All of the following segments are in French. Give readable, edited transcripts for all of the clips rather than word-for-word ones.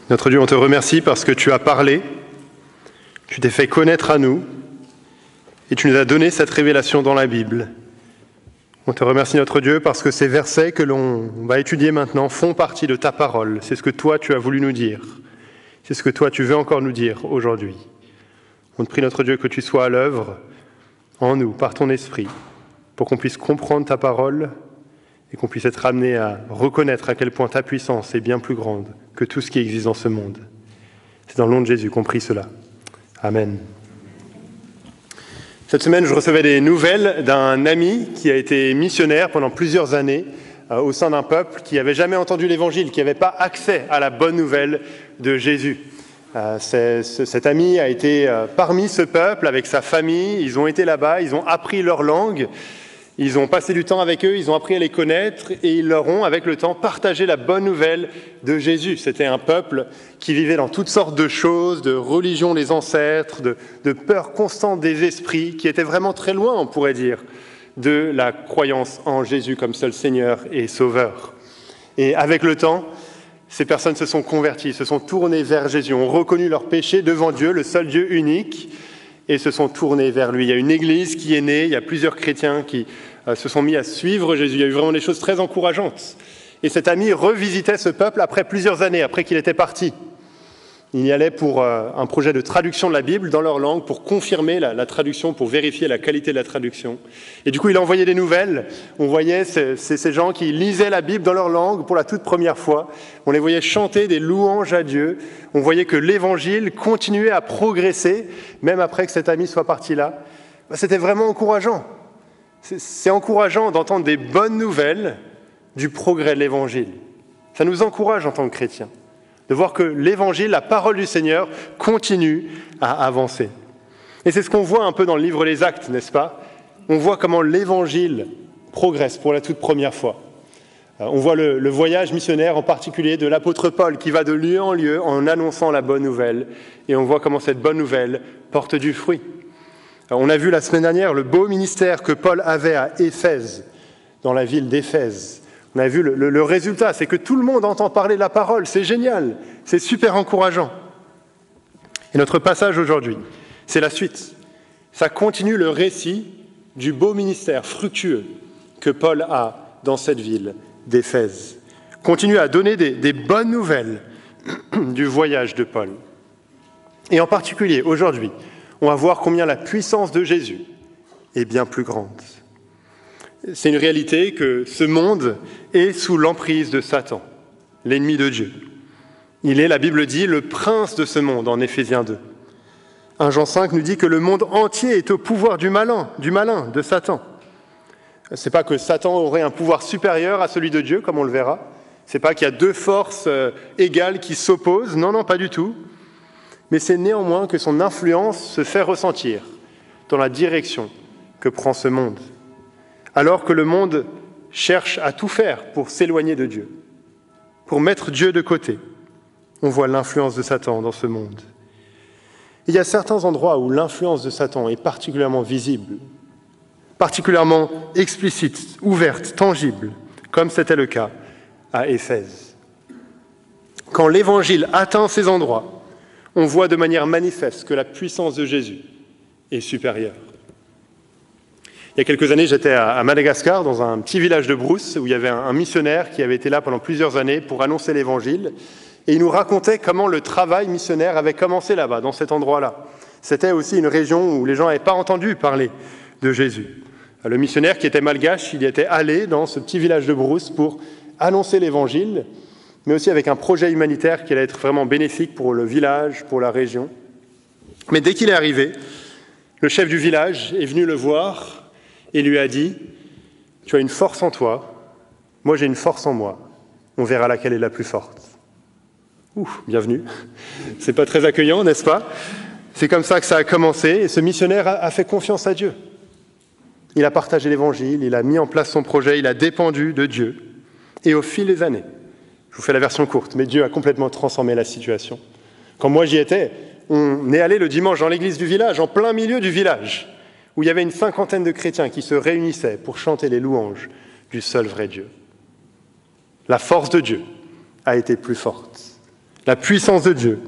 Notre Dieu, on te remercie parce que tu as parlé, tu t'es fait connaître à nous et tu nous as donné cette révélation dans la Bible. On te remercie, notre Dieu, parce que ces versets que l'on va étudier maintenant font partie de ta parole. C'est ce que toi, tu as voulu nous dire. C'est ce que toi, tu veux encore nous dire aujourd'hui. On te prie, notre Dieu, que tu sois à l'œuvre en nous, par ton esprit, pour qu'on puisse comprendre ta parole et qu'on puisse être amené à reconnaître à quel point ta puissance est bien plus grande que tout ce qui existe dans ce monde. C'est dans le nom de Jésus qu'on prie cela. Amen. Cette semaine, je recevais des nouvelles d'un ami qui a été missionnaire pendant plusieurs années au sein d'un peuple qui n'avait jamais entendu l'Évangile, qui n'avait pas accès à la bonne nouvelle de Jésus. Cet ami a été parmi ce peuple avec sa famille. Ils ont été là-bas, ils ont appris leur langue, ils ont passé du temps avec eux, ils ont appris à les connaître et ils leur ont, avec le temps, partagé la bonne nouvelle de Jésus. C'était un peuple qui vivait dans toutes sortes de choses, de religions des ancêtres, de peur constante des esprits, qui était vraiment très loin, on pourrait dire, de la croyance en Jésus comme seul Seigneur et Sauveur. Et avec le temps, ces personnes se sont converties, se sont tournées vers Jésus, ont reconnu leur péché devant Dieu, le seul Dieu unique, et se sont tournés vers lui. Il y a une église qui est née, il y a plusieurs chrétiens qui se sont mis à suivre Jésus. Il y a eu vraiment des choses très encourageantes. Et cet ami revisitait ce peuple après plusieurs années, après qu'il était parti. Il y allait pour un projet de traduction de la Bible dans leur langue, pour confirmer la traduction, pour vérifier la qualité de la traduction. Et du coup, il envoyait des nouvelles. On voyait ces gens qui lisaient la Bible dans leur langue pour la toute première fois. On les voyait chanter des louanges à Dieu. On voyait que l'Évangile continuait à progresser, même après que cet ami soit parti là. C'était vraiment encourageant. C'est encourageant d'entendre des bonnes nouvelles du progrès de l'Évangile. Ça nous encourage en tant que chrétiens, de voir que l'Évangile, la parole du Seigneur, continue à avancer. Et c'est ce qu'on voit un peu dans le livre des Actes, n'est-ce pas? On voit comment l'Évangile progresse pour la toute première fois. On voit le voyage missionnaire en particulier de l'apôtre Paul qui va de lieu en lieu en annonçant la bonne nouvelle. Et on voit comment cette bonne nouvelle porte du fruit. On a vu la semaine dernière le beau ministère que Paul avait à Éphèse, dans la ville d'Éphèse. On a vu le résultat, c'est que tout le monde entend parler de la parole, c'est génial, c'est super encourageant. Et notre passage aujourd'hui, c'est la suite. Ça continue le récit du beau ministère fructueux que Paul a dans cette ville d'Éphèse. Continue à donner des bonnes nouvelles du voyage de Paul. Et en particulier, aujourd'hui, on va voir combien la puissance de Jésus est bien plus grande. C'est une réalité que ce monde est sous l'emprise de Satan, l'ennemi de Dieu. Il est, la Bible dit, le prince de ce monde, en Éphésiens 2. 1 Jean 5 nous dit que le monde entier est au pouvoir du malin, de Satan. Ce n'est pas que Satan aurait un pouvoir supérieur à celui de Dieu, comme on le verra. Ce n'est pas qu'il y a deux forces égales qui s'opposent. Non, pas du tout. Mais c'est néanmoins que son influence se fait ressentir dans la direction que prend ce monde. Alors que le monde cherche à tout faire pour s'éloigner de Dieu, pour mettre Dieu de côté, on voit l'influence de Satan dans ce monde. Il y a certains endroits où l'influence de Satan est particulièrement visible, particulièrement explicite, ouverte, tangible, comme c'était le cas à Éphèse. Quand l'Évangile atteint ces endroits, on voit de manière manifeste que la puissance de Jésus est supérieure. Il y a quelques années, j'étais à Madagascar, dans un petit village de brousse, où il y avait un missionnaire qui avait été là pendant plusieurs années pour annoncer l'Évangile. Et il nous racontait comment le travail missionnaire avait commencé là-bas, dans cet endroit-là. C'était aussi une région où les gens n'avaient pas entendu parler de Jésus. Le missionnaire, qui était malgache, il y était allé dans ce petit village de brousse pour annoncer l'Évangile, mais aussi avec un projet humanitaire qui allait être vraiment bénéfique pour le village, pour la région. Mais dès qu'il est arrivé, le chef du village est venu le voir et lui a dit « Tu as une force en toi, moi j'ai une force en moi, on verra laquelle est la plus forte. » Bienvenue. C'est pas très accueillant, n'est-ce pas? C'est comme ça que ça a commencé, et ce missionnaire a fait confiance à Dieu. Il a partagé l'Évangile, il a mis en place son projet, il a dépendu de Dieu. Et au fil des années, je vous fais la version courte, mais Dieu a complètement transformé la situation. Quand moi j'y étais, on est allé le dimanche dans l'église du village, en plein milieu du village, où il y avait une 50aine de chrétiens qui se réunissaient pour chanter les louanges du seul vrai Dieu. La force de Dieu a été plus forte. La puissance de Dieu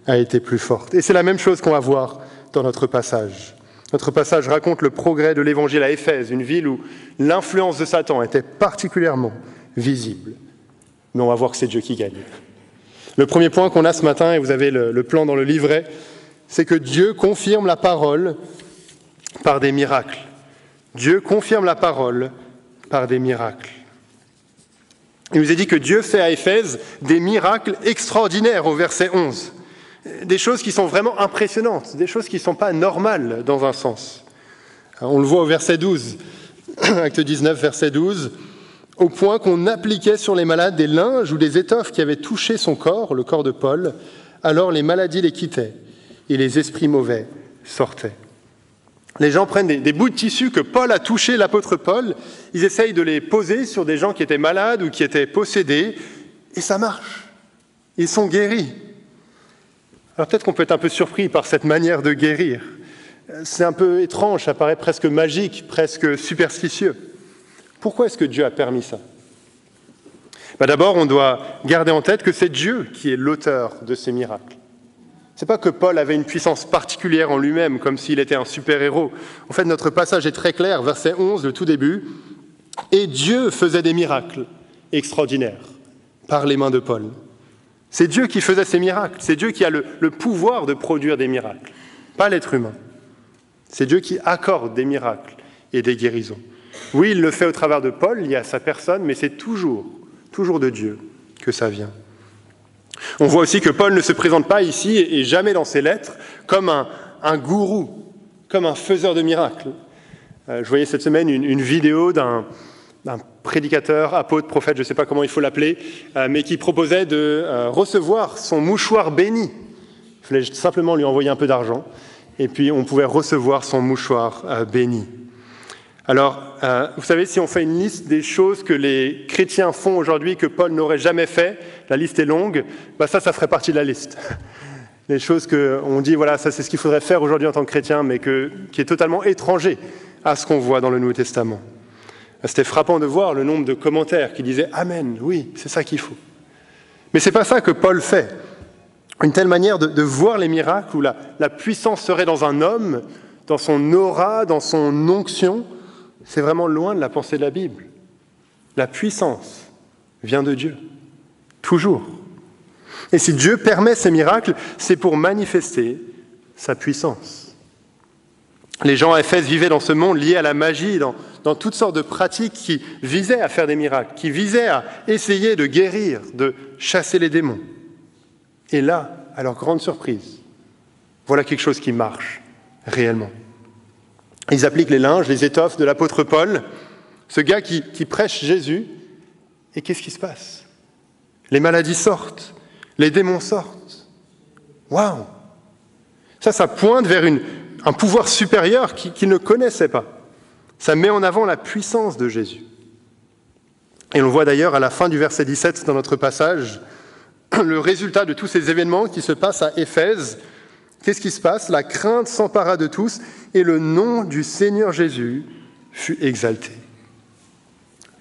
a été plus forte. Et c'est la même chose qu'on va voir dans notre passage. Notre passage raconte le progrès de l'évangile à Éphèse, une ville où l'influence de Satan était particulièrement visible. Mais on va voir que c'est Dieu qui gagne. Le premier point qu'on a ce matin, et vous avez le plan dans le livret, c'est que Dieu confirme la parole par des miracles. Dieu confirme la parole par des miracles. Il nous est dit que Dieu fait à Éphèse des miracles extraordinaires au verset 11. Des choses qui sont vraiment impressionnantes, des choses qui ne sont pas normales dans un sens. On le voit au verset 12, acte 19, verset 12, au point qu'on appliquait sur les malades des linges ou des étoffes qui avaient touché son corps, le corps de Paul, alors les maladies les quittaient et les esprits mauvais sortaient. Les gens prennent des bouts de tissu que Paul a touché, l'apôtre Paul, ils essayent de les poser sur des gens qui étaient malades ou qui étaient possédés, et ça marche. Ils sont guéris. Alors peut-être qu'on peut être un peu surpris par cette manière de guérir. C'est un peu étrange, ça paraît presque magique, presque superstitieux. Pourquoi est-ce que Dieu a permis ça ? D'abord, on doit garder en tête que c'est Dieu qui est l'auteur de ces miracles. Ce n'est pas que Paul avait une puissance particulière en lui-même, comme s'il était un super-héros. En fait, notre passage est très clair, verset 11, le tout début. « Et Dieu faisait des miracles extraordinaires par les mains de Paul. » C'est Dieu qui faisait ces miracles. C'est Dieu qui a le pouvoir de produire des miracles, pas l'être humain. C'est Dieu qui accorde des miracles et des guérisons. Oui, il le fait au travers de Paul, il y a sa personne, mais c'est toujours de Dieu que ça vient. On voit aussi que Paul ne se présente pas ici, et jamais dans ses lettres, comme un gourou, comme un faiseur de miracles. Je voyais cette semaine une vidéo d'un prédicateur, apôtre, prophète, je ne sais pas comment il faut l'appeler, mais qui proposait de recevoir son mouchoir béni. Il fallait simplement lui envoyer un peu d'argent, et puis on pouvait recevoir son mouchoir béni. Alors, vous savez, si on fait une liste des choses que les chrétiens font aujourd'hui que Paul n'aurait jamais fait, la liste est longue, ça ferait partie de la liste. Les choses qu'on dit, voilà, ça c'est ce qu'il faudrait faire aujourd'hui en tant que chrétien, mais qui est totalement étranger à ce qu'on voit dans le Nouveau Testament. C'était frappant de voir le nombre de commentaires qui disaient « Amen, oui, c'est ça qu'il faut ». Mais ce n'est pas ça que Paul fait. Une telle manière de voir les miracles où la puissance serait dans un homme, dans son aura, dans son onction, c'est vraiment loin de la pensée de la Bible. La puissance vient de Dieu, toujours. Et si Dieu permet ces miracles, c'est pour manifester sa puissance. Les gens à Éphèse vivaient dans ce monde lié à la magie, dans toutes sortes de pratiques qui visaient à faire des miracles, qui visaient à essayer de guérir, de chasser les démons. Et là, à leur grande surprise, voilà quelque chose qui marche réellement. Ils appliquent les linges, les étoffes de l'apôtre Paul, ce gars qui prêche Jésus, et qu'est-ce qui se passe ? Les maladies sortent, les démons sortent. Waouh ! Ça pointe vers un pouvoir supérieur qu'ils ne connaissaient pas. Ça met en avant la puissance de Jésus. Et on le voit d'ailleurs à la fin du verset 17 dans notre passage, le résultat de tous ces événements qui se passent à Éphèse. Qu'est-ce qui se passe ? La crainte s'empara de tous et le nom du Seigneur Jésus fut exalté.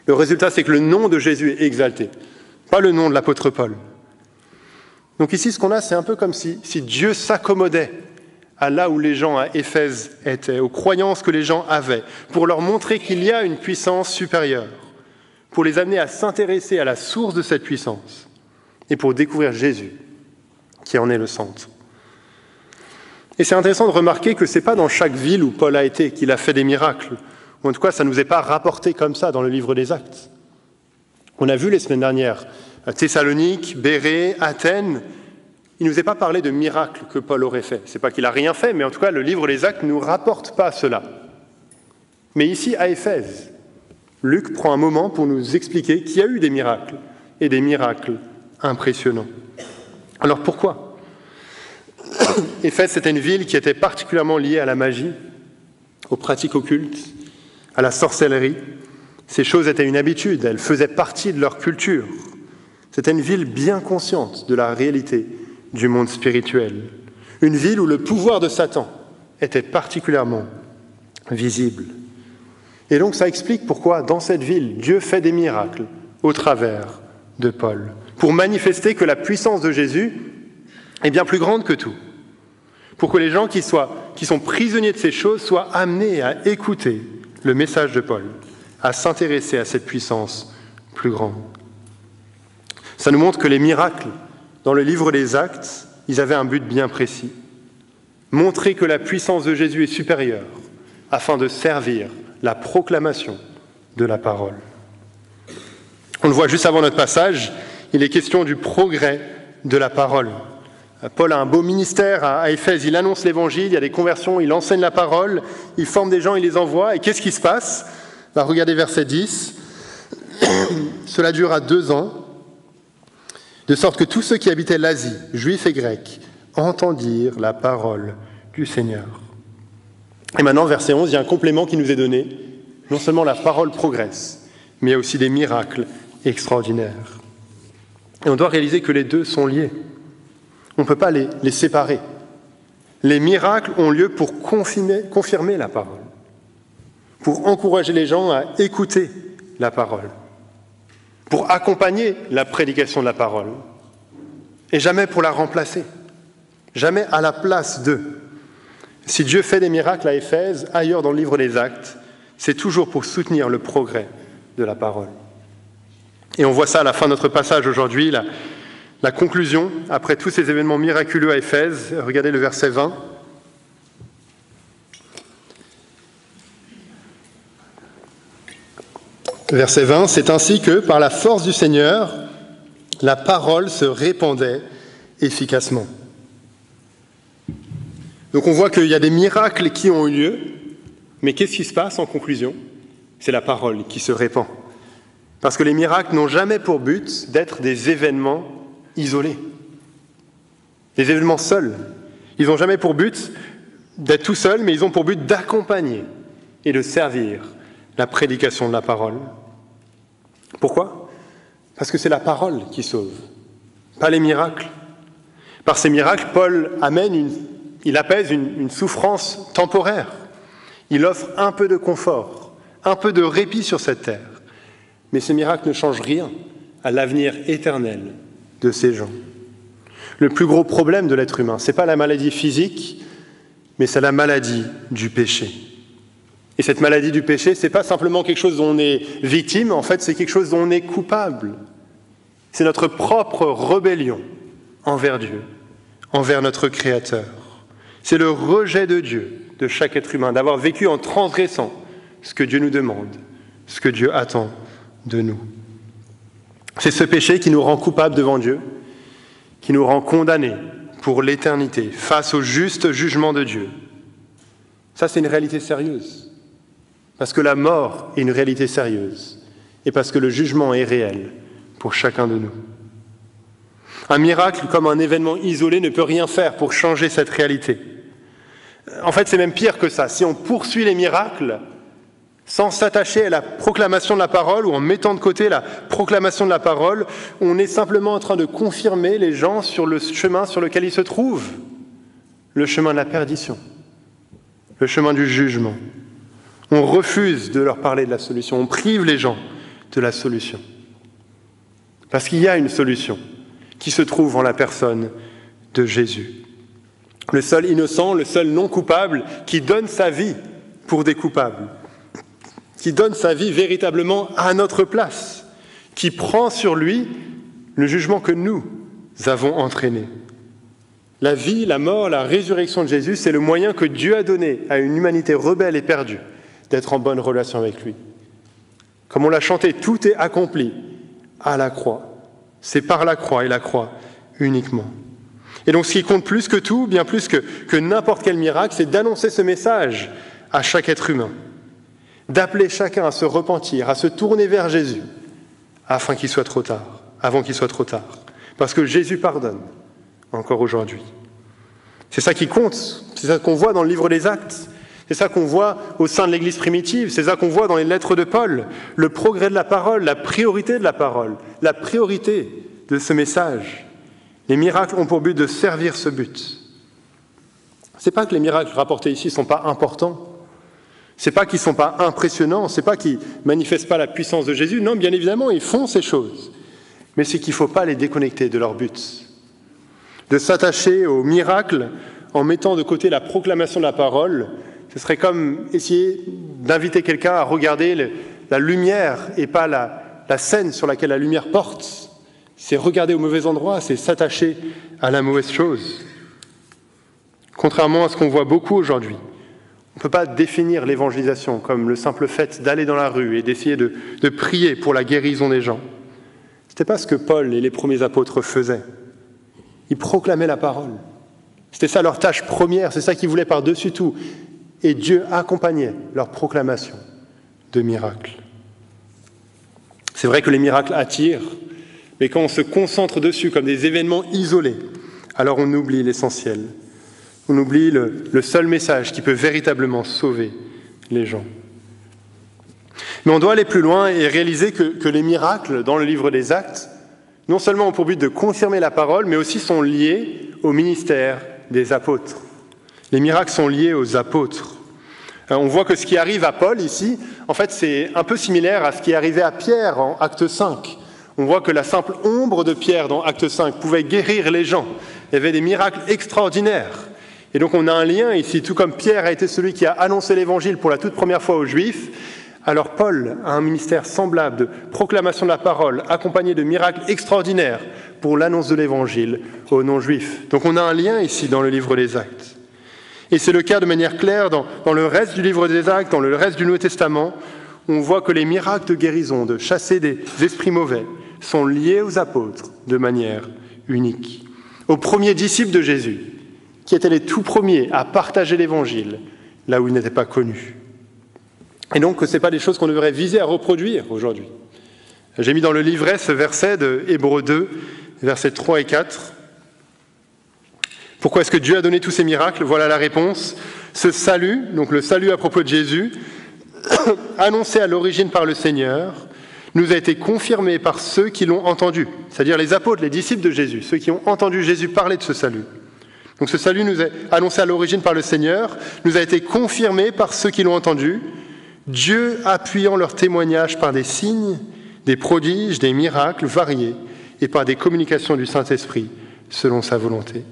Le résultat, c'est que le nom de Jésus est exalté, pas le nom de l'apôtre Paul. Donc ici, ce qu'on a, c'est un peu comme si Dieu s'accommodait à là où les gens à Éphèse étaient, aux croyances que les gens avaient, pour leur montrer qu'il y a une puissance supérieure, pour les amener à s'intéresser à la source de cette puissance et pour découvrir Jésus, qui en est le centre. Et c'est intéressant de remarquer que ce n'est pas dans chaque ville où Paul a été qu'il a fait des miracles, ou en tout cas, ça ne nous est pas rapporté comme ça dans le livre des Actes. On a vu les semaines dernières, Thessalonique, Bérée, Athènes, il ne nous est pas parlé de miracles que Paul aurait fait. Ce n'est pas qu'il n'a rien fait, mais en tout cas, le livre des Actes ne nous rapporte pas cela. Mais ici, à Éphèse, Luc prend un moment pour nous expliquer qu'il y a eu des miracles, et des miracles impressionnants. Alors pourquoi ? Éphèse, c'était une ville qui était particulièrement liée à la magie, aux pratiques occultes, à la sorcellerie. Ces choses étaient une habitude, elles faisaient partie de leur culture. C'était une ville bien consciente de la réalité du monde spirituel. Une ville où le pouvoir de Satan était particulièrement visible. Et donc ça explique pourquoi, dans cette ville, Dieu fait des miracles au travers de Paul, pour manifester que la puissance de Jésus est bien plus grande que tout, pour que les gens qui sont prisonniers de ces choses soient amenés à écouter le message de Paul, à s'intéresser à cette puissance plus grande. Ça nous montre que les miracles dans le livre des Actes, ils avaient un but bien précis. Montrer que la puissance de Jésus est supérieure afin de servir la proclamation de la parole. On le voit juste avant notre passage, il est question du progrès de la parole. Paul a un beau ministère à Éphèse, il annonce l'évangile, il y a des conversions, il enseigne la parole, il forme des gens, il les envoie. Et qu'est-ce qui se passe ? Regardez verset 10. Cela dura 2 ans, de sorte que tous ceux qui habitaient l'Asie, juifs et grecs, entendirent la parole du Seigneur. Et maintenant, verset 11, il y a un complément qui nous est donné. Non seulement la parole progresse, mais il y a aussi des miracles extraordinaires. Et on doit réaliser que les deux sont liés. On ne peut pas les séparer. Les miracles ont lieu pour confirmer la parole, pour encourager les gens à écouter la parole, pour accompagner la prédication de la parole, et jamais pour la remplacer, jamais à la place d'eux. Si Dieu fait des miracles à Éphèse, ailleurs dans le livre des Actes, c'est toujours pour soutenir le progrès de la parole. Et on voit ça à la fin de notre passage aujourd'hui, la conclusion, après tous ces événements miraculeux à Éphèse. Regardez le verset 20. Verset 20, c'est ainsi que, par la force du Seigneur, la parole se répandait efficacement. Donc on voit qu'il y a des miracles qui ont eu lieu, mais qu'est-ce qui se passe en conclusion ? C'est la parole qui se répand. Parce que les miracles n'ont jamais pour but d'être des événements isolés, des événements seuls. Ils n'ont jamais pour but d'être tout seuls, mais ils ont pour but d'accompagner et de servir la prédication de la parole. Pourquoi ? Parce que c'est la parole qui sauve, pas les miracles. Par ces miracles, Paul il apaise une souffrance temporaire. Il offre un peu de confort, un peu de répit sur cette terre. Mais ces miracles ne changent rien à l'avenir éternel de ces gens. Le plus gros problème de l'être humain, ce n'est pas la maladie physique, mais c'est la maladie du péché. Et cette maladie du péché, ce n'est pas simplement quelque chose dont on est victime, en fait, c'est quelque chose dont on est coupable. C'est notre propre rébellion envers Dieu, envers notre Créateur. C'est le rejet de Dieu, de chaque être humain, d'avoir vécu en transgressant ce que Dieu nous demande, ce que Dieu attend de nous. C'est ce péché qui nous rend coupables devant Dieu, qui nous rend condamnés pour l'éternité, face au juste jugement de Dieu. Ça, c'est une réalité sérieuse. Parce que la mort est une réalité sérieuse, et parce que le jugement est réel pour chacun de nous. Un miracle comme un événement isolé ne peut rien faire pour changer cette réalité. En fait, c'est même pire que ça. Si on poursuit les miracles sans s'attacher à la proclamation de la parole ou en mettant de côté la proclamation de la parole, on est simplement en train de confirmer les gens sur le chemin sur lequel ils se trouvent, le chemin de la perdition, le chemin du jugement. On refuse de leur parler de la solution, on prive les gens de la solution. Parce qu'il y a une solution qui se trouve en la personne de Jésus. Le seul innocent, le seul non coupable, qui donne sa vie pour des coupables, qui donne sa vie véritablement à notre place, qui prend sur lui le jugement que nous avons entraîné. La vie, la mort, la résurrection de Jésus, c'est le moyen que Dieu a donné à une humanité rebelle et perdue d'être en bonne relation avec lui. Comme on l'a chanté, tout est accompli à la croix. C'est par la croix et la croix uniquement. Et donc ce qui compte plus que tout, bien plus que n'importe quel miracle, c'est d'annoncer ce message à chaque être humain, d'appeler chacun à se repentir, à se tourner vers Jésus, avant qu'il soit trop tard. Parce que Jésus pardonne encore aujourd'hui. C'est ça qui compte, c'est ça qu'on voit dans le livre des Actes, c'est ça qu'on voit au sein de l'Église primitive, c'est ça qu'on voit dans les lettres de Paul, le progrès de la parole, la priorité de la parole, la priorité de ce message. Les miracles ont pour but de servir ce but. C'est pas que les miracles rapportés ici ne sont pas importants, c'est pas qu'ils ne sont pas impressionnants, c'est pas qu'ils ne manifestent pas la puissance de Jésus, non, bien évidemment, ils font ces choses. mais c'est qu'il ne faut pas les déconnecter de leur but. De s'attacher au miracle en mettant de côté la proclamation de la parole, ce serait comme essayer d'inviter quelqu'un à regarder la lumière et pas la scène sur laquelle la lumière porte. C'est regarder au mauvais endroit, c'est s'attacher à la mauvaise chose. Contrairement à ce qu'on voit beaucoup aujourd'hui, on ne peut pas définir l'évangélisation comme le simple fait d'aller dans la rue et d'essayer de prier pour la guérison des gens. Ce n'était pas ce que Paul et les premiers apôtres faisaient. Ils proclamaient la parole. C'était ça leur tâche première, c'est ça qu'ils voulaient par-dessus tout. Et Dieu accompagnait leur proclamation de miracles. C'est vrai que les miracles attirent, mais quand on se concentre dessus comme des événements isolés, alors on oublie l'essentiel. On oublie le seul message qui peut véritablement sauver les gens. Mais on doit aller plus loin et réaliser que les miracles dans le livre des Actes, non seulement ont pour but de confirmer la parole, mais aussi sont liés au ministère des apôtres. Les miracles sont liés aux apôtres. On voit que ce qui arrive à Paul ici, en fait, c'est un peu similaire à ce qui est arrivé à Pierre en Acte 5. On voit que la simple ombre de Pierre dans Acte 5 pouvait guérir les gens. Il y avait des miracles extraordinaires. Et donc on a un lien ici, tout comme Pierre a été celui qui a annoncé l'évangile pour la toute première fois aux Juifs, alors Paul a un ministère semblable de proclamation de la parole, accompagné de miracles extraordinaires pour l'annonce de l'évangile aux non-juifs. Donc on a un lien ici dans le livre des Actes. Et c'est le cas de manière claire dans le reste du livre des Actes, dans le reste du Nouveau Testament, où on voit que les miracles de guérison, de chasser des esprits mauvais, sont liés aux apôtres de manière unique. Aux premiers disciples de Jésus, qui étaient les tout premiers à partager l'évangile, là où il n'était pas connu. Et donc, ce n'est pas des choses qu'on devrait viser à reproduire aujourd'hui. J'ai mis dans le livret ce verset de Hébreux 2, versets 3 et 4. Pourquoi est-ce que Dieu a donné tous ces miracles ? Voilà la réponse. Ce salut, donc le salut à propos de Jésus, annoncé à l'origine par le Seigneur, nous a été confirmé par ceux qui l'ont entendu, c'est-à-dire les apôtres, les disciples de Jésus, ceux qui ont entendu Jésus parler de ce salut. Donc ce salut nous est annoncé à l'origine par le Seigneur, nous a été confirmé par ceux qui l'ont entendu, Dieu appuyant leur témoignage par des signes, des prodiges, des miracles variés et par des communications du Saint-Esprit selon sa volonté.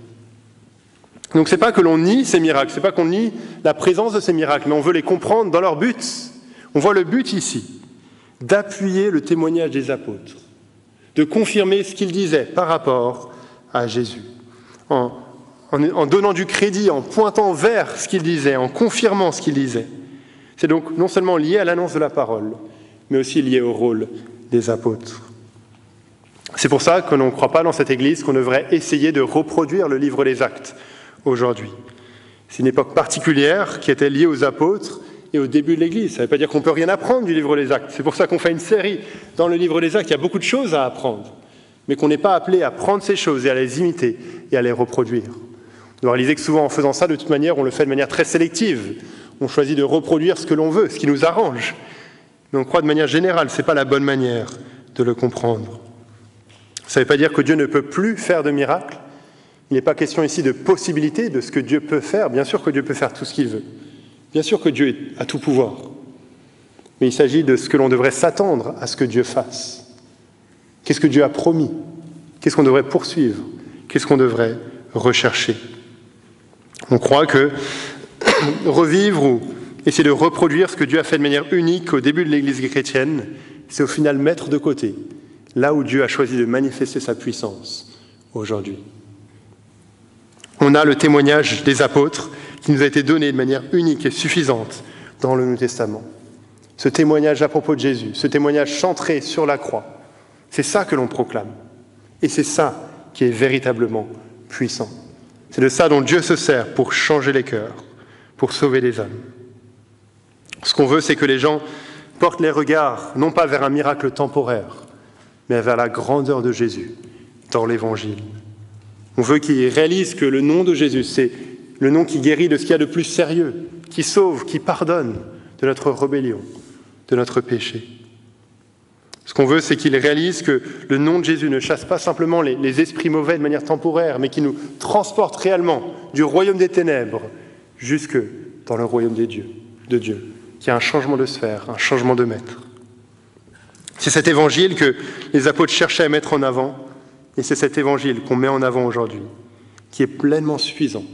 Donc c'est pas que l'on nie ces miracles, c'est pas qu'on nie la présence de ces miracles, mais on veut les comprendre dans leur but. On voit le but ici, d'appuyer le témoignage des apôtres, de confirmer ce qu'ils disaient par rapport à Jésus, en donnant du crédit, en pointant vers ce qu'ils disaient, en confirmant ce qu'ils disaient. C'est donc non seulement lié à l'annonce de la parole, mais aussi lié au rôle des apôtres. C'est pour ça que l'on ne croit pas dans cette Église qu'on devrait essayer de reproduire le livre des Actes aujourd'hui. C'est une époque particulière qui était liée aux apôtres et au début de l'Église. Ça ne veut pas dire qu'on ne peut rien apprendre du livre des Actes. C'est pour ça qu'on fait une série dans le livre des Actes. Il y a beaucoup de choses à apprendre, mais qu'on n'est pas appelé à prendre ces choses et à les imiter et à les reproduire. On doit réaliser que souvent, en faisant ça, de toute manière, on le fait de manière très sélective. On choisit de reproduire ce que l'on veut, ce qui nous arrange. Mais on croit de manière générale, ce n'est pas la bonne manière de le comprendre. Ça ne veut pas dire que Dieu ne peut plus faire de miracles. Il n'est pas question ici de possibilité de ce que Dieu peut faire. Bien sûr que Dieu peut faire tout ce qu'il veut. Bien sûr que Dieu a tout pouvoir. Mais il s'agit de ce que l'on devrait s'attendre à ce que Dieu fasse. Qu'est-ce que Dieu a promis ? Qu'est-ce qu'on devrait poursuivre ? Qu'est-ce qu'on devrait rechercher ? On croit que revivre ou essayer de reproduire ce que Dieu a fait de manière unique au début de l'Église chrétienne, c'est au final mettre de côté là où Dieu a choisi de manifester sa puissance aujourd'hui. On a le témoignage des apôtres qui nous a été donné de manière unique et suffisante dans le Nouveau Testament. Ce témoignage à propos de Jésus, ce témoignage centré sur la croix, c'est ça que l'on proclame. Et c'est ça qui est véritablement puissant. C'est de ça dont Dieu se sert pour changer les cœurs, pour sauver les âmes. Ce qu'on veut, c'est que les gens portent les regards, non pas vers un miracle temporaire, mais vers la grandeur de Jésus dans l'Évangile. On veut qu'ils réalisent que le nom de Jésus, c'est le nom qui guérit de ce qu'il y a de plus sérieux, qui sauve, qui pardonne de notre rébellion, de notre péché. Ce qu'on veut, c'est qu'ils réalisent que le nom de Jésus ne chasse pas simplement les esprits mauvais de manière temporaire, mais qui nous transporte réellement du royaume des ténèbres jusque dans le royaume de Dieu, qu'il y a un changement de sphère, un changement de maître. C'est cet évangile que les apôtres cherchaient à mettre en avant, et c'est cet évangile qu'on met en avant aujourd'hui, qui est pleinement suffisant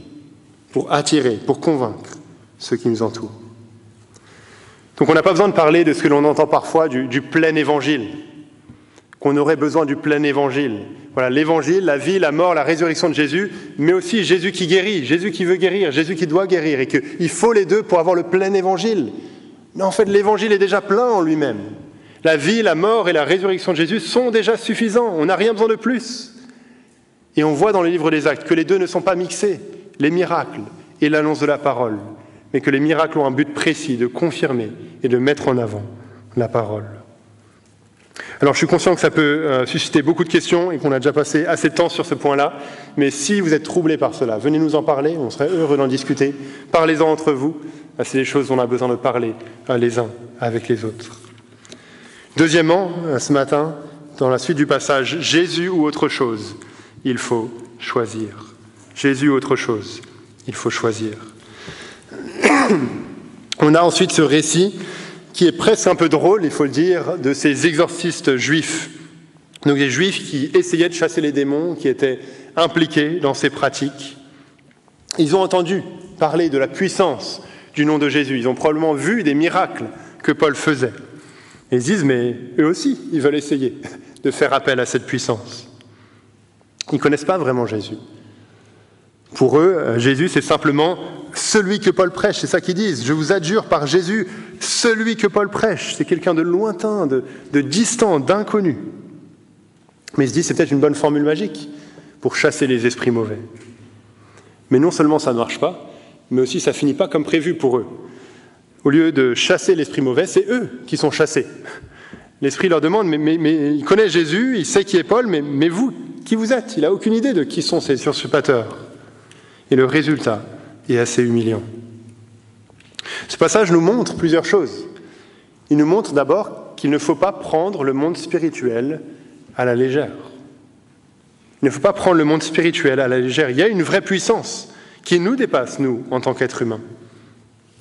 pour attirer, pour convaincre ceux qui nous entourent. Donc on n'a pas besoin de parler de ce que l'on entend parfois du plein évangile, qu'on aurait besoin du plein évangile. Voilà, l'évangile, la vie, la mort, la résurrection de Jésus, mais aussi Jésus qui guérit, Jésus qui veut guérir, Jésus qui doit guérir, et qu'il faut les deux pour avoir le plein évangile. Mais en fait, l'évangile est déjà plein en lui-même. La vie, la mort et la résurrection de Jésus sont déjà suffisants, on n'a rien besoin de plus. Et on voit dans les livres des Actes que les deux ne sont pas mixés, les miracles et l'annonce de la parole, mais que les miracles ont un but précis de confirmer et de mettre en avant la parole. Alors je suis conscient que ça peut susciter beaucoup de questions et qu'on a déjà passé assez de temps sur ce point-là, mais si vous êtes troublés par cela, venez nous en parler, on serait heureux d'en discuter. Parlez-en entre vous, c'est des choses dont on a besoin de parler les uns avec les autres. Deuxièmement, ce matin, dans la suite du passage, Jésus ou autre chose, il faut choisir. Jésus ou autre chose, il faut choisir. On a ensuite ce récit qui est presque un peu drôle, il faut le dire, de ces exorcistes juifs. Donc des juifs qui essayaient de chasser les démons, qui étaient impliqués dans ces pratiques. Ils ont entendu parler de la puissance du nom de Jésus. Ils ont probablement vu des miracles que Paul faisait. Et ils disent, mais eux aussi, ils veulent essayer de faire appel à cette puissance. Ils ne connaissent pas vraiment Jésus. Pour eux, Jésus, c'est simplement celui que Paul prêche. C'est ça qu'ils disent. Je vous adjure par Jésus, celui que Paul prêche. C'est quelqu'un de lointain, de distant, d'inconnu. Mais ils se disent, c'est peut-être une bonne formule magique pour chasser les esprits mauvais. Mais non seulement ça ne marche pas, mais aussi ça ne finit pas comme prévu pour eux. Au lieu de chasser l'esprit mauvais, c'est eux qui sont chassés. L'esprit leur demande, mais il connaît Jésus, il sait qui est Paul, mais vous, qui vous êtes? Il n'a aucune idée de qui sont ces usurpateurs. Et le résultat est assez humiliant. Ce passage nous montre plusieurs choses. Il nous montre d'abord qu'il ne faut pas prendre le monde spirituel à la légère. Il ne faut pas prendre le monde spirituel à la légère. Il y a une vraie puissance qui nous dépasse, nous, en tant qu'êtres humains.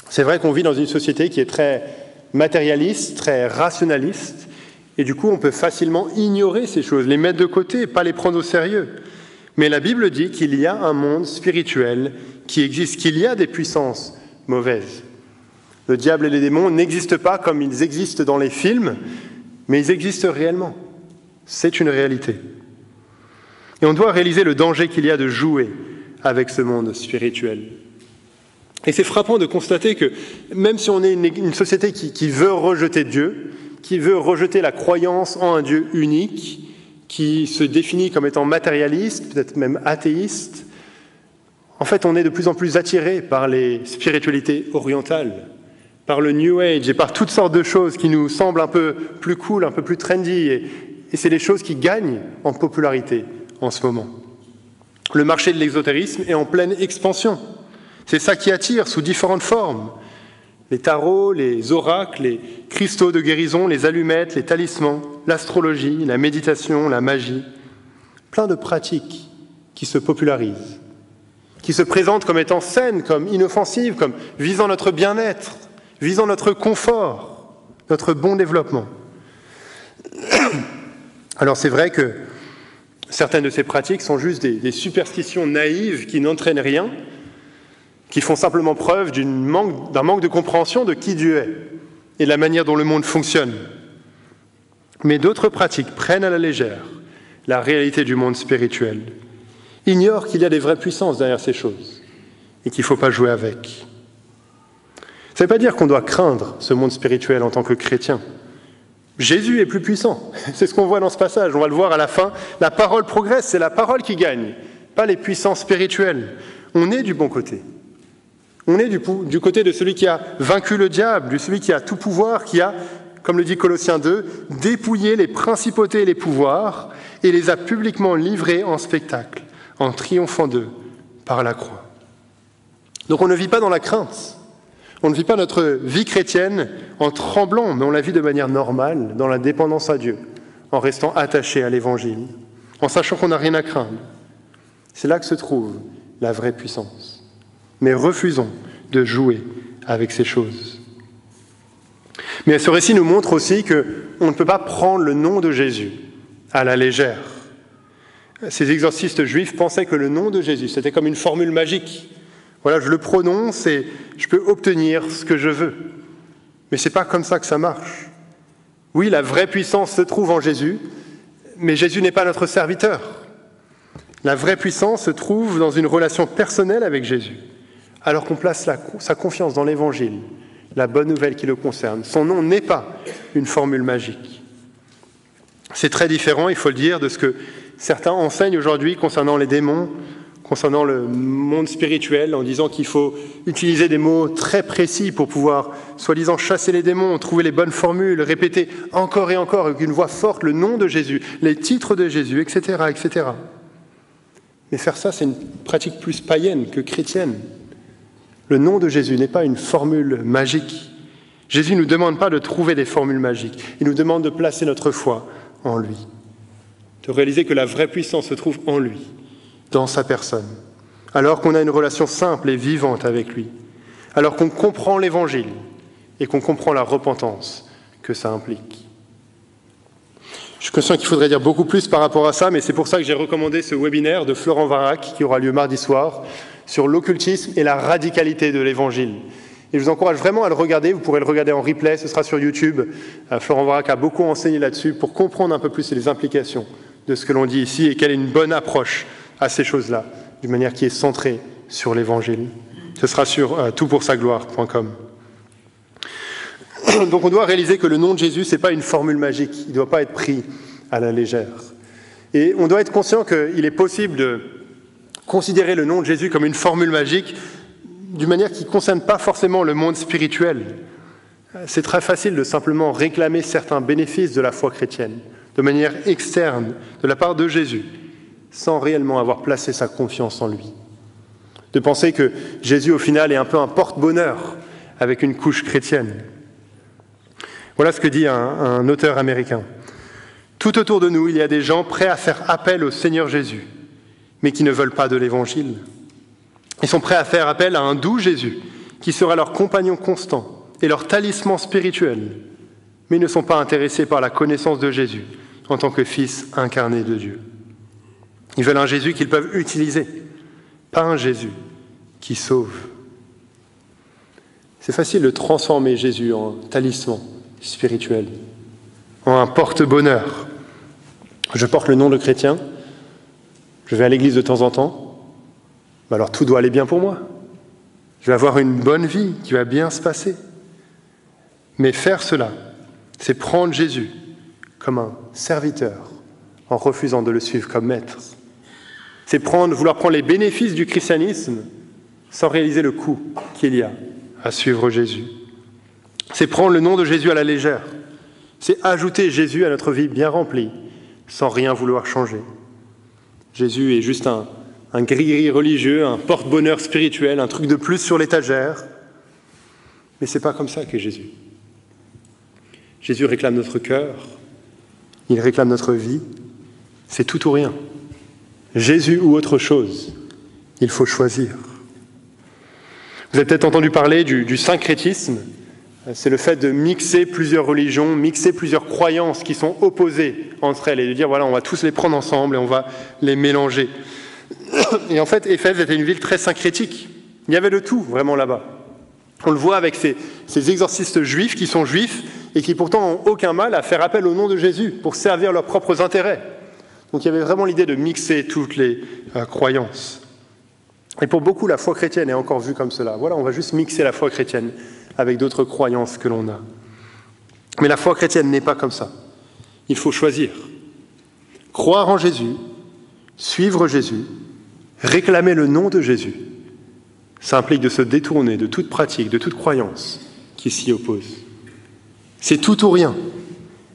C'est vrai qu'on vit dans une société qui est très matérialiste, très rationaliste, et du coup on peut facilement ignorer ces choses, les mettre de côté, pas les prendre au sérieux. Mais la Bible dit qu'il y a un monde spirituel qui existe, qu'il y a des puissances mauvaises. Le diable et les démons n'existent pas comme ils existent dans les films, mais ils existent réellement. C'est une réalité. Et on doit réaliser le danger qu'il y a de jouer avec ce monde spirituel. Et c'est frappant de constater que même si on est une société qui veut rejeter Dieu, qui veut rejeter la croyance en un Dieu unique, qui se définit comme étant matérialiste, peut-être même athéiste, en fait on est de plus en plus attiré par les spiritualités orientales, par le New Age et par toutes sortes de choses qui nous semblent un peu plus cool, un peu plus trendy. Et c'est des choses qui gagnent en popularité en ce moment. Le marché de l'exotérisme est en pleine expansion. C'est ça qui attire sous différentes formes. Les tarots, les oracles, les cristaux de guérison, les allumettes, les talismans, l'astrologie, la méditation, la magie. Plein de pratiques qui se popularisent, qui se présentent comme étant saines, comme inoffensives, comme visant notre bien-être, visant notre confort, notre bon développement. Alors c'est vrai que certaines de ces pratiques sont juste des superstitions naïves qui n'entraînent rien, qui font simplement preuve d'un manque de compréhension de qui Dieu est et de la manière dont le monde fonctionne. Mais d'autres pratiques prennent à la légère la réalité du monde spirituel, ignorent qu'il y a des vraies puissances derrière ces choses et qu'il ne faut pas jouer avec. Ça ne veut pas dire qu'on doit craindre ce monde spirituel en tant que chrétien. Jésus est plus puissant, c'est ce qu'on voit dans ce passage, on va le voir à la fin. La parole progresse, c'est la parole qui gagne, pas les puissances spirituelles. On est du bon côté. On est du côté de celui qui a vaincu le diable, de celui qui a tout pouvoir, qui a, comme le dit Colossiens 2, dépouillé les principautés et les pouvoirs et les a publiquement livrés en spectacle, en triomphant d'eux par la croix. Donc on ne vit pas dans la crainte, on ne vit pas notre vie chrétienne en tremblant, mais on la vit de manière normale, dans la dépendance à Dieu, en restant attaché à l'Évangile, en sachant qu'on n'a rien à craindre. C'est là que se trouve la vraie puissance. Mais refusons de jouer avec ces choses. Mais ce récit nous montre aussi qu'on ne peut pas prendre le nom de Jésus à la légère. Ces exorcistes juifs pensaient que le nom de Jésus, c'était comme une formule magique. Voilà, je le prononce et je peux obtenir ce que je veux. Mais ce n'est pas comme ça que ça marche. Oui, la vraie puissance se trouve en Jésus, mais Jésus n'est pas notre serviteur. La vraie puissance se trouve dans une relation personnelle avec Jésus, alors qu'on place sa confiance dans l'Évangile, la bonne nouvelle qui le concerne. Son nom n'est pas une formule magique. C'est très différent, il faut le dire, de ce que certains enseignent aujourd'hui concernant les démons, concernant le monde spirituel, en disant qu'il faut utiliser des mots très précis pour pouvoir, soi-disant, chasser les démons, trouver les bonnes formules, répéter encore et encore avec une voix forte le nom de Jésus, les titres de Jésus, etc., etc. Mais faire ça, c'est une pratique plus païenne que chrétienne. Le nom de Jésus n'est pas une formule magique. Jésus ne nous demande pas de trouver des formules magiques. Il nous demande de placer notre foi en lui, de réaliser que la vraie puissance se trouve en lui, dans sa personne, alors qu'on a une relation simple et vivante avec lui, alors qu'on comprend l'Évangile et qu'on comprend la repentance que ça implique. Je suis conscient qu'il faudrait dire beaucoup plus par rapport à ça, mais c'est pour ça que j'ai recommandé ce webinaire de Florent Varac, qui aura lieu mardi soir, sur l'occultisme et la radicalité de l'Évangile. Et je vous encourage vraiment à le regarder, vous pourrez le regarder en replay, ce sera sur YouTube. Florent Varac a beaucoup enseigné là-dessus pour comprendre un peu plus les implications de ce que l'on dit ici et quelle est une bonne approche à ces choses-là, d'une manière qui est centrée sur l'Évangile. Ce sera sur toutpoursagloire.com. Donc on doit réaliser que le nom de Jésus, ce n'est pas une formule magique, il ne doit pas être pris à la légère. Et on doit être conscient qu'il est possible de considérer le nom de Jésus comme une formule magique d'une manière qui ne concerne pas forcément le monde spirituel. C'est très facile de simplement réclamer certains bénéfices de la foi chrétienne, de manière externe, de la part de Jésus, sans réellement avoir placé sa confiance en lui. De penser que Jésus, au final, est un peu un porte-bonheur avec une couche chrétienne. Voilà ce que dit un auteur américain. Tout autour de nous, il y a des gens prêts à faire appel au Seigneur Jésus, mais qui ne veulent pas de l'Évangile. Ils sont prêts à faire appel à un doux Jésus, qui sera leur compagnon constant et leur talisman spirituel, mais ils ne sont pas intéressés par la connaissance de Jésus en tant que Fils incarné de Dieu. Ils veulent un Jésus qu'ils peuvent utiliser, pas un Jésus qui sauve. C'est facile de transformer Jésus en talisman spirituel, en un porte-bonheur. Je porte le nom de chrétien, je vais à l'église de temps en temps, alors tout doit aller bien pour moi. Je vais avoir une bonne vie qui va bien se passer. Mais faire cela, c'est prendre Jésus comme un serviteur en refusant de le suivre comme maître. C'est vouloir prendre les bénéfices du christianisme sans réaliser le coût qu'il y a à suivre Jésus. C'est prendre le nom de Jésus à la légère. C'est ajouter Jésus à notre vie bien remplie sans rien vouloir changer. Jésus est juste un griri religieux, un porte-bonheur spirituel, un truc de plus sur l'étagère. Mais ce n'est pas comme ça qu'est Jésus. Jésus réclame notre cœur, il réclame notre vie. C'est tout ou rien. Jésus ou autre chose, il faut choisir. Vous avez peut-être entendu parler du syncrétisme. C'est le fait de mixer plusieurs religions, mixer plusieurs croyances qui sont opposées entre elles et de dire, voilà, on va tous les prendre ensemble et on va les mélanger. Et en fait, Éphèse était une ville très syncrétique. Il y avait de tout, vraiment, là-bas. On le voit avec ces exorcistes juifs qui sont juifs et qui pourtant n'ont aucun mal à faire appel au nom de Jésus pour servir leurs propres intérêts. Donc il y avait vraiment l'idée de mixer toutes les croyances. Et pour beaucoup, la foi chrétienne est encore vue comme cela. Voilà, on va juste mixer la foi chrétienne avec d'autres croyances que l'on a. Mais la foi chrétienne n'est pas comme ça. Il faut choisir. Croire en Jésus, suivre Jésus, réclamer le nom de Jésus, ça implique de se détourner de toute pratique, de toute croyance qui s'y oppose. C'est tout ou rien.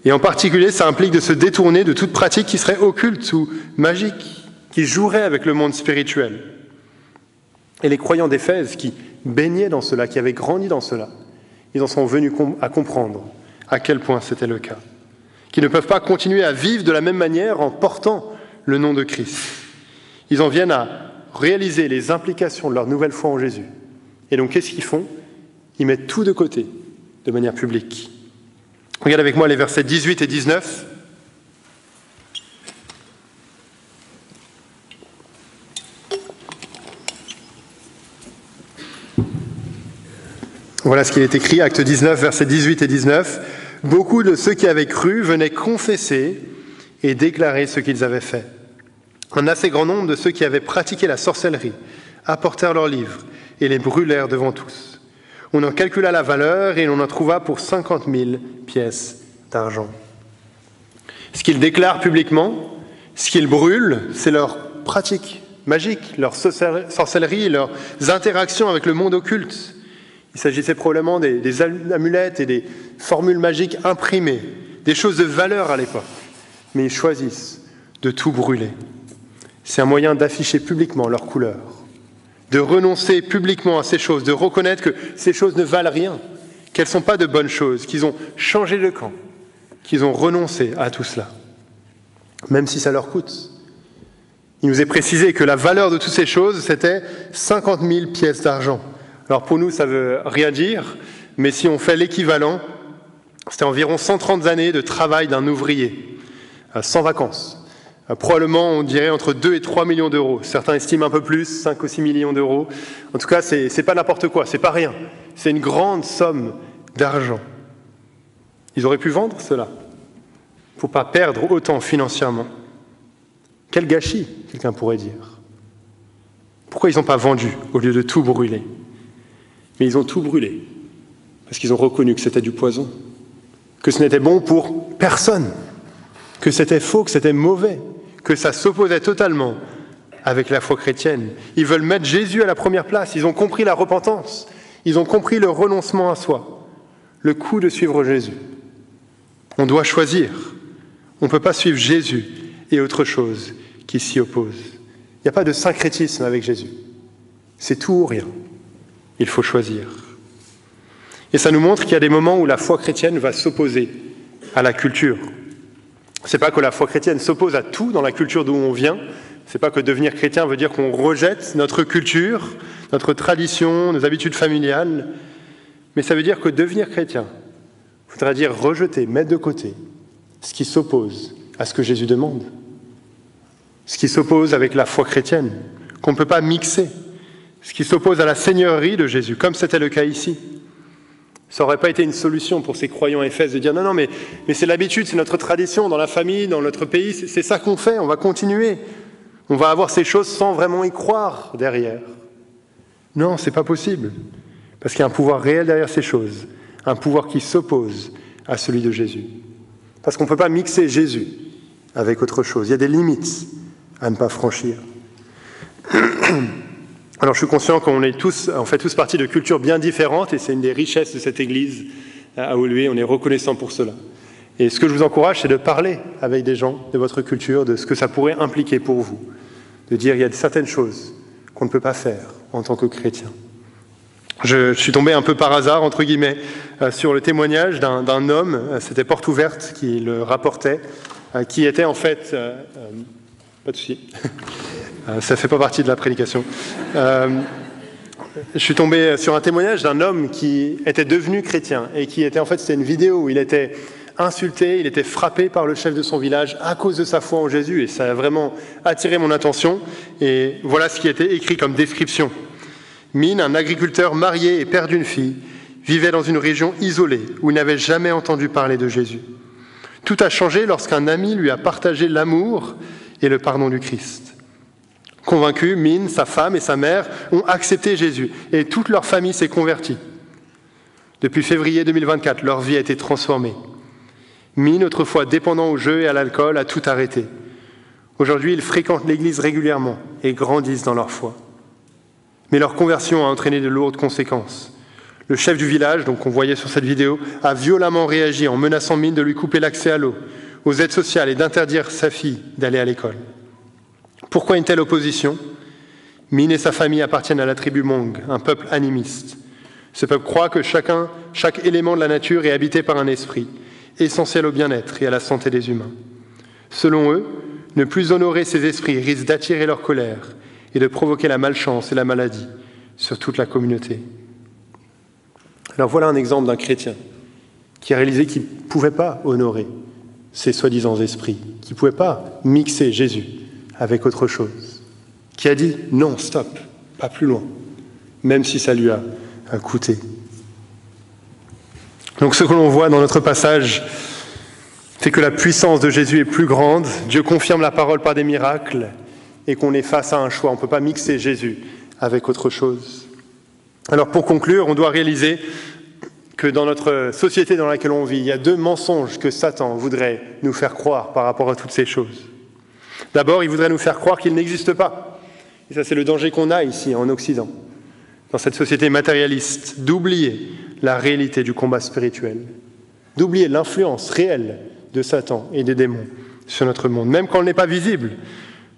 Et en particulier, ça implique de se détourner de toute pratique qui serait occulte ou magique, qui jouerait avec le monde spirituel. Et les croyants d'Éphèse qui baignaient dans cela, qui avaient grandi dans cela, ils en sont venus à comprendre à quel point c'était le cas. Qu'ils ne peuvent pas continuer à vivre de la même manière en portant le nom de Christ. Ils en viennent à réaliser les implications de leur nouvelle foi en Jésus. Et donc, qu'est-ce qu'ils font ? Ils mettent tout de côté, de manière publique. Regarde avec moi les versets 18 et 19. Voilà ce qu'il est écrit, Acte 19, versets 18 et 19. « Beaucoup de ceux qui avaient cru venaient confesser et déclarer ce qu'ils avaient fait. Un assez grand nombre de ceux qui avaient pratiqué la sorcellerie apportèrent leurs livres et les brûlèrent devant tous. On en calcula la valeur et l'on en trouva pour 50 000 pièces d'argent. » Ce qu'ils déclarent publiquement, ce qu'ils brûlent, c'est leur pratique magique, leur sorcellerie, leurs interactions avec le monde occulte. Il s'agissait probablement des amulettes et des formules magiques imprimées, des choses de valeur à l'époque. Mais ils choisissent de tout brûler. C'est un moyen d'afficher publiquement leur couleur, de renoncer publiquement à ces choses, de reconnaître que ces choses ne valent rien, qu'elles ne sont pas de bonnes choses, qu'ils ont changé de camp, qu'ils ont renoncé à tout cela, même si ça leur coûte. Il nous est précisé que la valeur de toutes ces choses, c'était 50 000 pièces d'argent. Alors pour nous, ça ne veut rien dire, mais si on fait l'équivalent, c'était environ 130 années de travail d'un ouvrier, sans vacances. Probablement, on dirait entre 2 et 3 millions d'euros. Certains estiment un peu plus, 5 ou 6 millions d'euros. En tout cas, c'est pas n'importe quoi, c'est pas rien. C'est une grande somme d'argent. Ils auraient pu vendre cela pour ne pas perdre autant financièrement. Quel gâchis, quelqu'un pourrait dire. Pourquoi ils n'ont pas vendu au lieu de tout brûler ? Mais ils ont tout brûlé, parce qu'ils ont reconnu que c'était du poison, que ce n'était bon pour personne, que c'était faux, que c'était mauvais, que ça s'opposait totalement avec la foi chrétienne. Ils veulent mettre Jésus à la première place, ils ont compris la repentance, ils ont compris le renoncement à soi, le coût de suivre Jésus. On doit choisir, on ne peut pas suivre Jésus et autre chose qui s'y oppose. Il n'y a pas de syncrétisme avec Jésus, c'est tout ou rien. Il faut choisir. Et ça nous montre qu'il y a des moments où la foi chrétienne va s'opposer à la culture. C'est pas que la foi chrétienne s'oppose à tout dans la culture d'où on vient. C'est pas que devenir chrétien veut dire qu'on rejette notre culture, notre tradition, nos habitudes familiales. Mais ça veut dire que devenir chrétien voudra dire rejeter, mettre de côté ce qui s'oppose à ce que Jésus demande. Ce qui s'oppose avec la foi chrétienne, qu'on ne peut pas mixer. Ce qui s'oppose à la seigneurie de Jésus, comme c'était le cas ici. Ça n'aurait pas été une solution pour ces croyants à Éphèse de dire non, mais c'est l'habitude, c'est notre tradition, dans la famille, dans notre pays, c'est ça qu'on fait, on va continuer. On va avoir ces choses sans vraiment y croire derrière. Non, c'est pas possible, parce qu'il y a un pouvoir réel derrière ces choses, un pouvoir qui s'oppose à celui de Jésus. Parce qu'on ne peut pas mixer Jésus avec autre chose, il y a des limites à ne pas franchir. Alors je suis conscient qu'on fait tous partie de cultures bien différentes et c'est une des richesses de cette Église à Woluwe, on est reconnaissant pour cela. Et ce que je vous encourage, c'est de parler avec des gens de votre culture, de ce que ça pourrait impliquer pour vous. De dire, il y a certaines choses qu'on ne peut pas faire en tant que chrétien. Je suis tombé un peu par hasard, entre guillemets, sur le témoignage d'un homme, c'était Porte Ouverte qui le rapportait, qui était en fait... pas de souci. Ça ne fait pas partie de la prédication. Je suis tombé sur un témoignage d'un homme qui était devenu chrétien et qui était, en fait, c'était une vidéo où il était insulté, il était frappé par le chef de son village à cause de sa foi en Jésus et ça a vraiment attiré mon attention. Et voilà ce qui était écrit comme description. Min, un agriculteur marié et père d'une fille, vivait dans une région isolée où il n'avait jamais entendu parler de Jésus. Tout a changé lorsqu'un ami lui a partagé l'amour et le pardon du Christ. Convaincus, Min, sa femme et sa mère ont accepté Jésus et toute leur famille s'est convertie. Depuis février 2024, leur vie a été transformée. Min, autrefois dépendant au jeu et à l'alcool, a tout arrêté. Aujourd'hui, ils fréquentent l'église régulièrement et grandissent dans leur foi. Mais leur conversion a entraîné de lourdes conséquences. Le chef du village, donc qu'on voyait sur cette vidéo, a violemment réagi en menaçant Min de lui couper l'accès à l'eau, aux aides sociales et d'interdire sa fille d'aller à l'école. Pourquoi une telle opposition ? Min et sa famille appartiennent à la tribu Hmong, un peuple animiste. Ce peuple croit que chaque élément de la nature est habité par un esprit, essentiel au bien-être et à la santé des humains. Selon eux, ne plus honorer ces esprits risque d'attirer leur colère et de provoquer la malchance et la maladie sur toute la communauté. Alors voilà un exemple d'un chrétien qui a réalisé qu'il ne pouvait pas honorer ces soi-disant esprits, qu'il ne pouvait pas mixer Jésus avec autre chose, qui a dit non, stop, pas plus loin, même si ça lui a coûté. Donc ce que l'on voit dans notre passage, c'est que la puissance de Jésus est plus grande, Dieu confirme la parole par des miracles, et qu'on est face à un choix. On ne peut pas mixer Jésus avec autre chose. Alors pour conclure, on doit réaliser que dans notre société dans laquelle on vit, il y a deux mensonges que Satan voudrait nous faire croire par rapport à toutes ces choses. D'abord, il voudrait nous faire croire qu'il n'existe pas. Et ça, c'est le danger qu'on a ici, en Occident, dans cette société matérialiste, d'oublier la réalité du combat spirituel, d'oublier l'influence réelle de Satan et des démons sur notre monde, même quand elle n'est pas visible.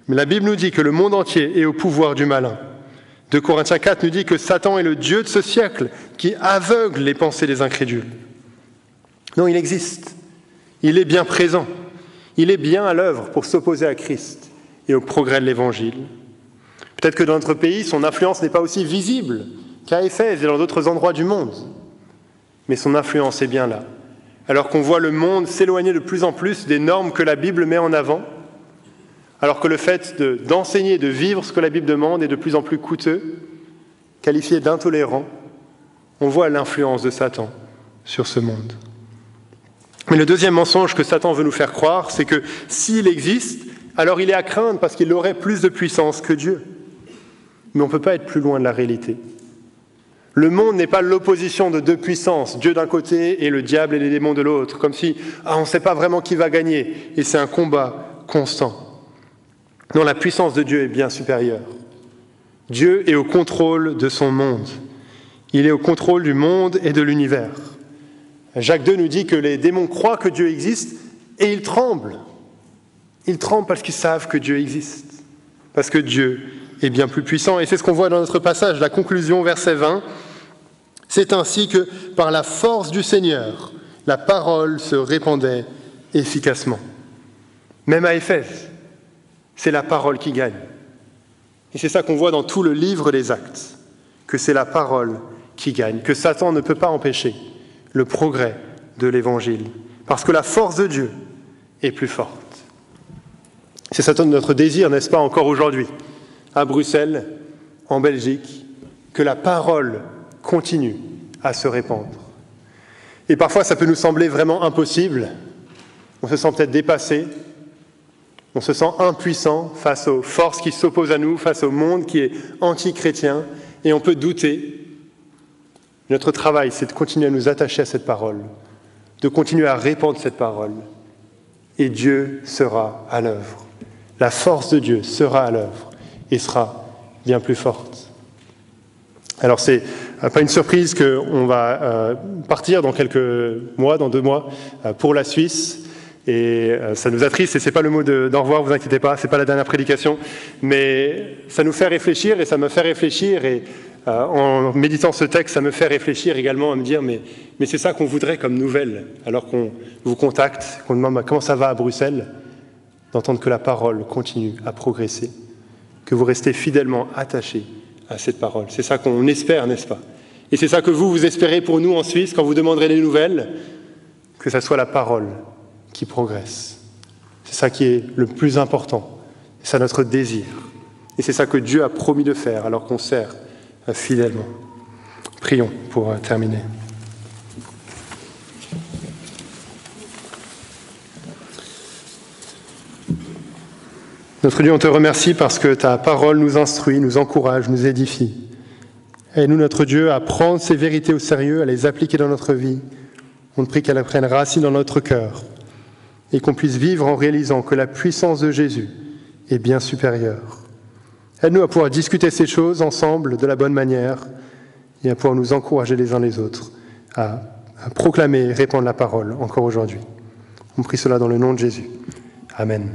Mais la Bible nous dit que le monde entier est au pouvoir du malin. 2 Corinthiens 4 nous dit que Satan est le Dieu de ce siècle qui aveugle les pensées des incrédules. Non, il existe. Il est bien présent. Il est bien à l'œuvre pour s'opposer à Christ et au progrès de l'Évangile. Peut-être que dans notre pays, son influence n'est pas aussi visible qu'à Éphèse et dans d'autres endroits du monde. Mais son influence est bien là. Alors qu'on voit le monde s'éloigner de plus en plus des normes que la Bible met en avant, alors que le fait d'enseigner, de vivre ce que la Bible demande est de plus en plus coûteux, qualifié d'intolérant, on voit l'influence de Satan sur ce monde. Mais le deuxième mensonge que Satan veut nous faire croire, c'est que s'il existe, alors il est à craindre parce qu'il aurait plus de puissance que Dieu. Mais on ne peut pas être plus loin de la réalité. Le monde n'est pas l'opposition de deux puissances, Dieu d'un côté et le diable et les démons de l'autre, comme si on ne sait pas vraiment qui va gagner, et c'est un combat constant. Non, la puissance de Dieu est bien supérieure. Dieu est au contrôle de son monde. Il est au contrôle du monde et de l'univers. Jacques II nous dit que les démons croient que Dieu existe et ils tremblent. Ils tremblent parce qu'ils savent que Dieu existe, parce que Dieu est bien plus puissant. Et c'est ce qu'on voit dans notre passage, la conclusion, verset 20. C'est ainsi que, par la force du Seigneur, la parole se répandait efficacement. Même à Éphèse, c'est la parole qui gagne. Et c'est ça qu'on voit dans tout le livre des Actes, que c'est la parole qui gagne, que Satan ne peut pas empêcher le progrès de l'Évangile, parce que la force de Dieu est plus forte. C'est Satan notre désir, n'est-ce pas, encore aujourd'hui, à Bruxelles, en Belgique, que la parole continue à se répandre. Et parfois, ça peut nous sembler vraiment impossible. On se sent peut-être dépassé. On se sent impuissant face aux forces qui s'opposent à nous, face au monde qui est anti-chrétien, et on peut douter. Notre travail, c'est de continuer à nous attacher à cette parole, de continuer à répandre cette parole, et Dieu sera à l'œuvre. La force de Dieu sera à l'œuvre et sera bien plus forte. Alors, c'est pas une surprise qu'on va partir dans quelques mois, dans 2 mois, pour la Suisse. Et ça nous attriste, et c'est pas le mot d'au revoir, vous inquiétez pas, c'est pas la dernière prédication, mais ça nous fait réfléchir, et ça me fait réfléchir, et en méditant ce texte, ça me fait réfléchir également à me dire, mais c'est ça qu'on voudrait comme nouvelle, alors qu'on vous contacte, qu'on demande comment ça va à Bruxelles, d'entendre que la parole continue à progresser, que vous restez fidèlement attachés à cette parole. C'est ça qu'on espère, n'est-ce pas? Et c'est ça que vous espérez pour nous en Suisse, quand vous demanderez des nouvelles, que ça soit la parole qui progresse. C'est ça qui est le plus important. C'est notre désir. Et c'est ça que Dieu a promis de faire alors qu'on sert fidèlement. Prions pour terminer. Notre Dieu, on te remercie parce que ta parole nous instruit, nous encourage, nous édifie. Aide-nous, notre Dieu, à prendre ces vérités au sérieux, à les appliquer dans notre vie. On te prie qu'elles prennent racine dans notre cœur et qu'on puisse vivre en réalisant que la puissance de Jésus est bien supérieure. Aide-nous à pouvoir discuter ces choses ensemble de la bonne manière et à pouvoir nous encourager les uns les autres à proclamer et répandre la parole encore aujourd'hui. On prie cela dans le nom de Jésus. Amen.